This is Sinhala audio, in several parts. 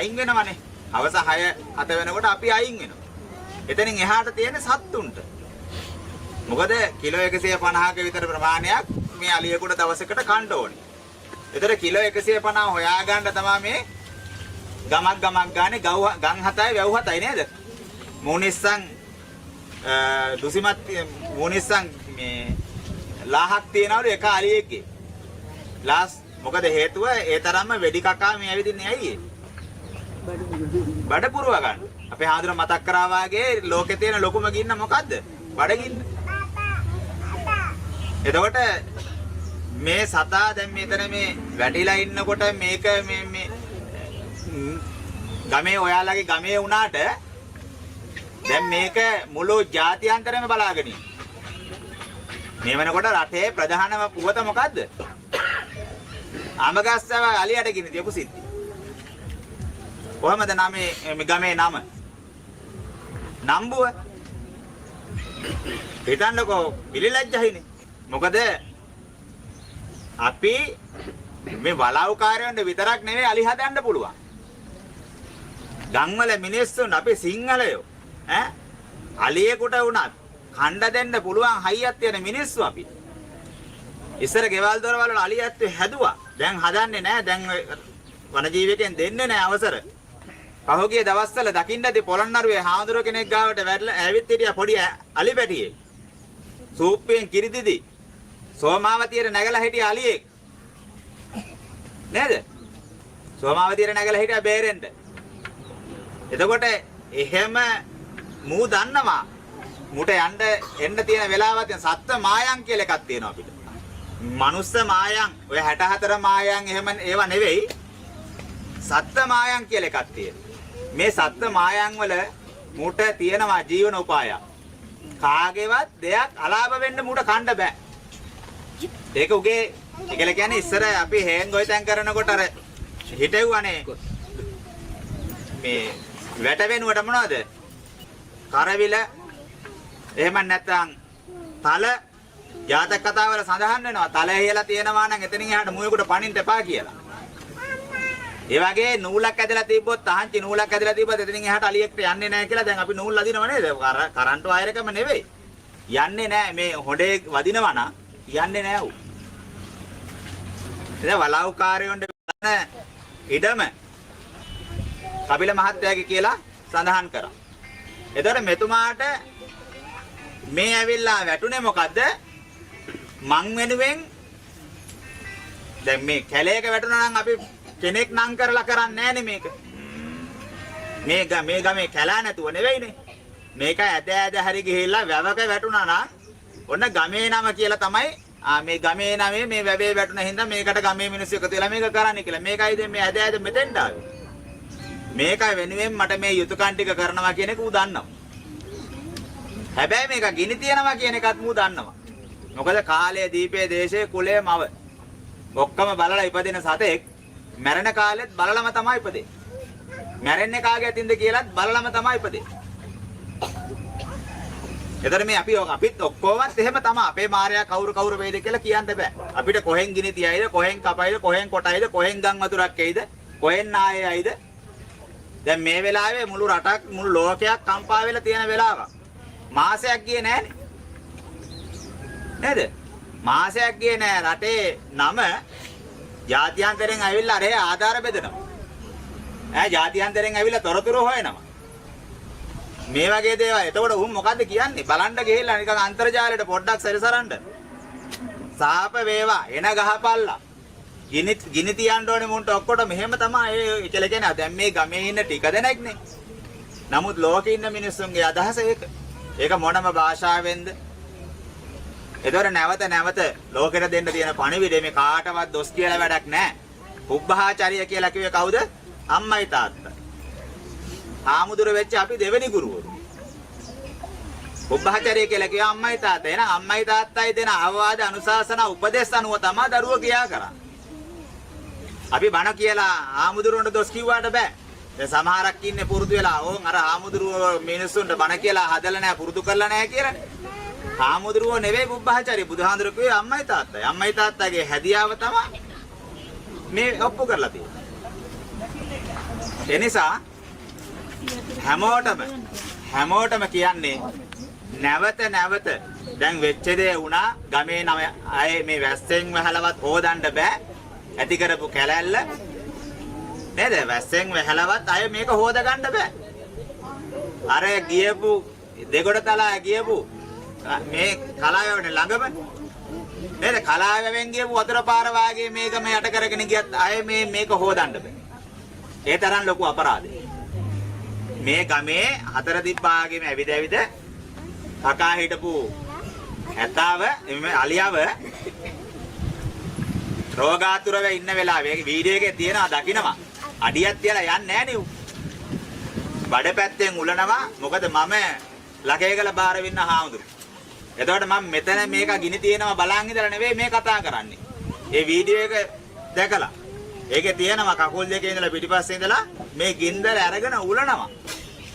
අයින් වෙනවනේ. හවස 6 7 වෙනකොට අපි අයින් වෙනවා. එතනින් එහාට තියෙන සත්තුන්ට. මොකද කිලෝ 150ක විතර ප්‍රමාණයක් මේ අලියෙකුට දවසකට කන්න ඕනේ. ඒතර කිලෝ 150 හොයාගන්න තමයි මේ ගමක් ගානේ ගම් 7යි වැව් 7යි නේද? මොනිස්සන් දුසිමත් මොනිස්සන් මේ ලාහක් තියනවලු එක අලියෙක්ගේ. ලාස් මොකද හේතුව ඒ තරම්ම වෙඩි කකා මේ ඇවිදින්නේ ඇයි ඒ? බඩ පුරව ගන්න. අපේ හාමුදුර මතක් කරා වාගේ ලෝකේ තියෙන ලොකුම ගින්න මොකද්ද? බඩගින්න. එතකොට මේ සතා දැන් මෙතන මේ වැටිලා ඉන්නකොට මේක මේ ගමේ ඔයාලගේ ගමේ වුණාට දැන් මේක මුළු ජාත්‍යන්තරෙම බලාගෙන ඉන්නේ. මේ වෙනකොට රටේ ප්‍රධානම පුවත මොකද්ද? අමගස්සව අලියට ගිනි තියපු සිද්ධි. කොහමද මේ ගමේ නම? නම්බුව. හිතන්නකෝ පිළිලැජ්ජයිනේ. මොකද අපි මේ වලව්කාරයන්ට විතරක් නෙවෙයි අලි හදන්න පුළුවන්. ගම්වල මිනිස්සුන් අපි සිංහලයෝ ඈ අලියෙකුට වුණත් කණ්ඩ දෙන්න පුළුවන් හයියක් තියෙන මිනිස්සු අපි. ඉස්සර ගෙවල් දොරවල් වල අලියත් හැදුවා. දැන් හදන්නේ නැහැ. දැන් වනජීවිකෙන් දෙන්නේ නැහැ අවසර. පහුගිය දවස්වල දකින්නදී පොළොන්නරුවේ හාමුදුර කෙනෙක් ගාවට වැටලා ඇවිත් හිටියා පොඩි අලි පැටියෙක්. සූප්පෙන් කිරිදිදි සෝමාවතියට නැගලා හිටිය අලියෙක්. නේද? සෝමාවතියට නැගලා හිටියා බේරෙන්න. එතකොට එහෙම මූ දන්නවා. මුට එන්න තියෙන වෙලාවත් සත්ත්ව මායම් කියලා එකක් තියෙනවා අපිට. මනුස්ස මායම් ඔය 64 මායම් එහෙම ඒවා නෙවෙයි. සත්ත්ව මායම් කියලා එකක් තියෙනවා. මේ සත්ත්ව මායම් වල මුට තියෙනවා ජීවන උපායක්. කාගේවත් දෙයක් අලාභ වෙන්න මුට කන්න බෑ. ඒක උගේ ඒකල කියන්නේ ඉස්සර අපි හේන් ගොයිතෙන් කරනකොට අර හිටෙව්වනේ මේ වැට වෙනුවට මොනවද? කරවිල එහෙම නැත්නම් තල ජාතක කතාවල සඳහන් වෙනවා. තල ඇහිලා තියෙනවා නම් එතනින් එහාට මුවෙකුට පනින්න එපා කියලා. ඒ වගේ නූලක් ඇදලා තිබ්බොත් තහංචි නූලක් ඇදලා තිබ්බොත් එතනින් එහාට අලියෙක්ට යන්නේ නැහැ කියලා දැන් අපි නූල් අදිනව නේද? කරන්ට් වයර් එකම නෙවෙයි. යන්නේ නැහැ මේ හොඩේ වදිනවා නම් යන්නේ නැහැ උ. ඉතින් වලව්කාරයොන්ට බලන ඉඩම කපිල මහත්තයාගේ කියලා සඳහන් කරා. එතකොට මෙතුමාට මේ ඇවිල්ලා වැටුනේ මොකද්ද? මං වෙනුවෙන් දැන් මේ කැලේක වැටුණා නම් අපි කෙනෙක් නම් කරලා කරන්නේ නැහනේ මේක. මේ ගමේ කැලා නැතුව නෙවෙයිනේ. මේක ඇද හරි ගිහිල්ලා වැවක වැටුණා නම් ඔන්න ගමේ නම කියලා තමයි මේ ගමේ නමේ මේ වැවේ වැටුණ හින්දා මේකට ගමේ මිනිස්සු එකතු වෙලා මේක කරන්නේ කියලා. මේකයි දැන් මේ ඇද මෙතෙන්ට ආවේ. මේකයි වෙනුවෙන් මට මේ යුතුයකම් ටික කරනවා කියන එක ඌ දන්නවා. හැබැයි මේක ගිනි තියනවා කියන එකත් ඌ දන්නවා. මොකද කාලය දීපේ දේශේ කුලයේ මව. ඔක්කොම බලලා ඉපදෙන සතෙක් මැරෙන කාලෙත් බලලම තමයි ඉපදෙන්නේ. මැරෙන්නේ කාගේ අතින්ද කියලාත් බලලම තමයි ඉපදෙන්නේ. එතන මේ අපිත් ඔක්කොමත් එහෙම තමයි. අපේ මාර්යා කවුරු වේද කියලා කියන්න බෑ. අපිට කොහෙන් ගිනි තියයිද, කොහෙන් කපයිද, කොහෙන් කොටයිද, කොහෙන් ගම් වතුරක් එයිද, කොහෙන් නායේ ඇයිද? දැන් මේ වෙලාවේ මුළු රටක් මුළු ලෝකයක් කම්පා වෙලා තියෙන වෙලාවක්. මාසයක් ගියේ නෑනේ. නේද? මාසයක් ගියේ නෑ. රටේ නම ජාත්‍යන්තරයෙන් ඇවිල්ලා අර ආධාර බෙදනවා. ජාත්‍යන්තරයෙන් ඇවිල්ලා තොරතුරු හොයනවා. මේ වගේ දේවල්. එතකොට උන් මොකද්ද කියන්නේ? බලන්න ගිහිල්ලා නිකන් අන්තර්ජාලයට පොඩ්ඩක් සැරිසරන්න. සාප වේවා එන ගහපල්ලා. ගිනි තියන්න ඕනේ මුන්ට ඔක්කොට මෙහෙම තමයි ඒ කියලා කියන්නේ. දැන් මේ ගමේ ඉන්න ටික දෙනෙක්නේ. නමුත් ලෝකේ ඉන්න මිනිස්සුන්ගේ අදහස ඒක. ඒක මොනම භාෂාවෙන්ද? ඒතර නැවත ලෝකෙට දෙන්න තියෙන පණිවිඩය මේ කාටවත් දොස් කියලා වැඩක් නැහැ. පුබ්බහාචාර්ය කියලා කිව්වේ කවුද? අම්මයි තාත්තා. ආමුදුර වෙච්ච අපි දෙවෙනි ගුරුවරු. පුබ්බහාචාර්ය කියලා කිව්වා අම්මයි තාත්තා. එහෙනම් අම්මයි තාත්තයි දෙන අවවාද අනුශාසනා උපදේශ අනුව තමයි දරුවෝ කියා කරන්නේ. අපි බණ කියලා ආමුදුරන්ට දොස් කිව්වට බෑ. දැන් සමහරක් ඉන්නේ පුරුදු වෙලා ඕන් අර ආමුදුරුව මිනිස්සුන්ට බණ කියලා හදලා නැහැ පුරුදු කරලා නැහැ කියලා. ආමුදුරුව නෙවෙයි පුබ්බහාචාර්ය. බුදුහාඳුර කිව්වේ අම්මයි තාත්තයි. අම්මයි තාත්තගේ හැදියාව තමයි මේ ඔප්පු කරලා තියෙන්නේ. ඒ නිසා හැමෝටම කියන්නේ නැවත දැන් වෙච්ච දේ වුණා ගමේ නම අය මේ වැස්සෙන් වැහලවත් හොදන්න බෑ ඇති කරපු කැලැල්ල නේද වැස්සෙන් වැහලවත් අය මේක හොද ගන්න බෑ අර ගියපු දෙගොඩ තලා ගියපු මේ කලාවේනේ ළඟම නේද කලාවෙන් ගියපු වතුර පාර වාගේ මේක මේ යට කරගෙන ගියත් අය මේක හොදන්න බෑ ඒ තරම් ලොකු අපරාධයක් මේ ගමේ හතර දිප්පාගෙම ඇවිද කකා හිටපු ඇතාව අලියව රෝගාතුරව ඉන්න වෙලාවේ වීඩියෝ එකේ තියෙනවා දකින්නවා අඩියක් තියලා යන්නේ නැහැ නේ බඩ පැත්තෙන් උලනවා මොකද මම ලකේකල බාර වෙන්න හාමුදුරු එතකොට මම මෙතන මේක ගිනි තියෙනවා බලන් ඉඳලා නෙවෙයි මේ කතා කරන්නේ ඒ වීඩියෝ එක දැකලා ඒකේ තියෙනවා කකුල් දෙකේ ඉඳලා පිටිපස්සේ ඉඳලා මේ ගින්දර අරගෙන උලනවා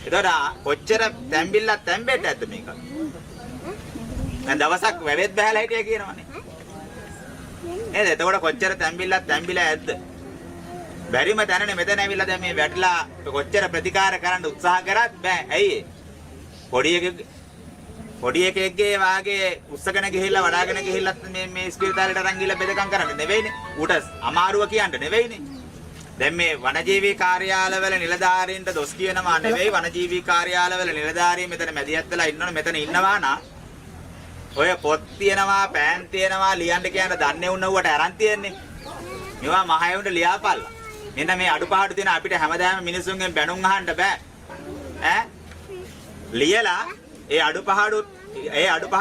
එතකොට කොච්චර තැම්බිල්ලක් තැම්බෙන්න ඇද්ද මේක දැන් දවසක් වැවෙත් බහැලා හිටියා කියනවනේ නේද එතකොට කොච්චර තැම්බිල්ලක් තැම්බිලා ඇද්ද බැරිම තැනනේ මෙතන ඇවිල්ලා දැන් මේ වැටලා කොච්චර ප්‍රතිකාර කරන්න උත්සාහ කරත් බෑ ඇයි පොඩි එකෙක්ගේ වාගේ උස්සගෙන ගිහිල්ලා වඩාගෙන ගිහිල්ලා මේ ස්පිරිතාලෙට අරන් ගිහිල්ලා බෙදකම් කරන්නේ නෙවෙයිනේ ඌට අමාරුව කියන්නේ නෙවෙයිනේ දැන් මේ වනජීවී කාර්යාලවල නිලධාරීන්ට දොස් කියනවා නෙවෙයි වනජීවී කාර්යාලවල නිලධාරීන් මෙතන මැදිහත් වෙලා ඉන්නවනේ මෙතන ඉන්නවා නා ඔය පොත් තියනවා පෑන් තියනවා ලියන්න කියන දන්නේ උන්නවට අරන් තියන්නේ මේවා මහයුන්ට ලියාපල්ලා මෙන්න මේ අඩුපාඩු තියෙන අපිට හැමදාම මිනිසුන්ගෙන් බැනුම් අහන්න බෑ ඈ ලියලා ඒ අඩුපාඩු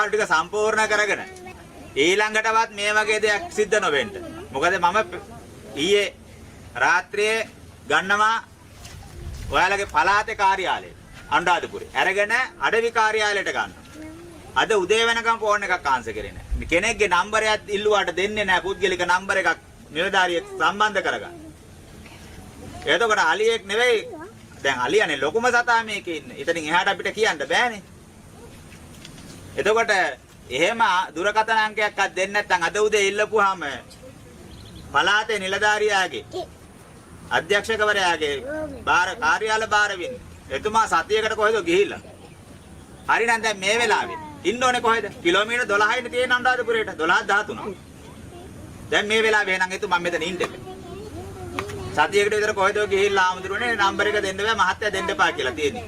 ටික සම්පූර්ණ කරගෙන ඊළඟටවත් මේ වගේ දෙයක් සිද්ධ නොවෙන්න මොකද මම ඊයේ රාත්‍රියේ ගන්නවා ඔයාලගේ පළාතේ කාර්යාලය අනුරාධපුරේ අරගෙන අඩවි කාර්යාලයට ගන්න. අද උදේ වෙනකම් ෆෝන් එකක් ආන්සර් කරේ නැහැ. කෙනෙක්ගේ නම්බරයක් ඉල්ලුවාට දෙන්නේ නැහැ පුද්ගලික නම්බර එකක් නිලධාරියෙක් සම්බන්ධ කරගන්න. එතකොට අලියෙක් නෙවෙයි දැන් අලියනේ ලොකුම සතා මේකේ ඉන්නේ. ඉතින් එහාට අපිට කියන්න බෑනේ. එතකොට එහෙම දුරකථන අංකයක්වත් දෙන්නේ නැත්නම් අද උදේ ඉල්ලපුවාම පළාතේ නිලධාරියාගේ අධ්‍යක්ෂකවරයාගේ කාර්යාල බාර වෙන්නේ. එතුමා සතියකට කොහෙද ගිහිල්ලා. හරිනම් දැන් මේ වෙලාවේ ඉන්න ඕනේ කොහෙද? කිලෝමීටර් 12යිනේ තියෙන අනුරාධපුරේට 12-13. දැන් මේ වෙලාවේ එහෙනම් එතුමා මෙතන ඉන්නේ. සතියකට විතර කොහෙද ගිහිල්ලා ආමුදුරනේ නම්බර එක දෙන්න බෑ මහත්තයා දෙන්න එපා කියලා තියෙන්නේ.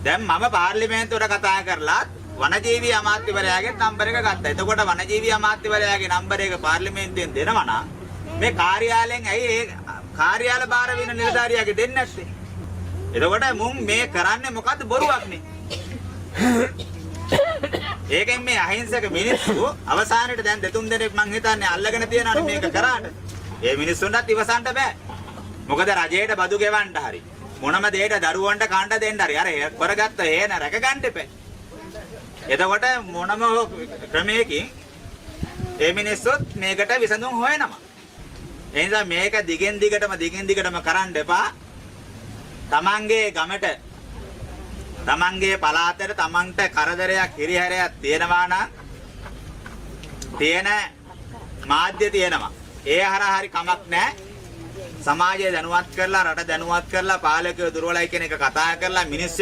දැන් මම පාර්ලිමේන්තුවට කතා කරලා වනජීවී අමාත්‍යවරයාගේ නම්බර එක ගත්තා. එතකොට වනජීවී අමාත්‍යවරයාගේ නම්බර එක පාර්ලිමේන්තුවෙන් දෙනවා නම් මේ කාර්යාලයෙන් ඇයි ඒ කාර්යාල බාර වෙන නිලධාරියාගේ දෙන්නේ නැත්තේ? එතකොට මුන් මේ කරන්නේ මොකද්ද බොරුවක්නේ. ඒකෙන් මේ අහිංසක මිනිස්සු අවසානයේ දැන් දෙතුන් දෙනෙක් මං හිතන්නේ අල්ලගෙන තියනවානේ මේක කරාට. ඒ මිනිස්සුන්ටත් ඉවසන්න බෑ. මොකද රජයට බදු ගෙවන්න හරි මොනම දෙයකට දරුවන්ට කන්න දෙන්න හරි අර කරගත්ත හේන රැක ගන්න එපා. එතකොට මොනම ක්‍රමයකින් ඒ මිනිස්සුත් මේකට විසඳුම් හොයනවා. ඒ නිසා මේක දිගින් දිගටම කරන්න එපා. තමන්ගේ ගමට තමන්ගේ පළාතට තමන්ට කරදරයක් හිරිහැරයක් තියෙනවා නම් තියෙන මාධ්‍ය තියෙනවා. ඒ හරහා හරි කමක් නැහැ. සමාජය දැනුවත් කරලා රට දැනුවත් කරලා පාලකයෝ දුර්වලයි කියන එක කතා කරලා මිනිස්සු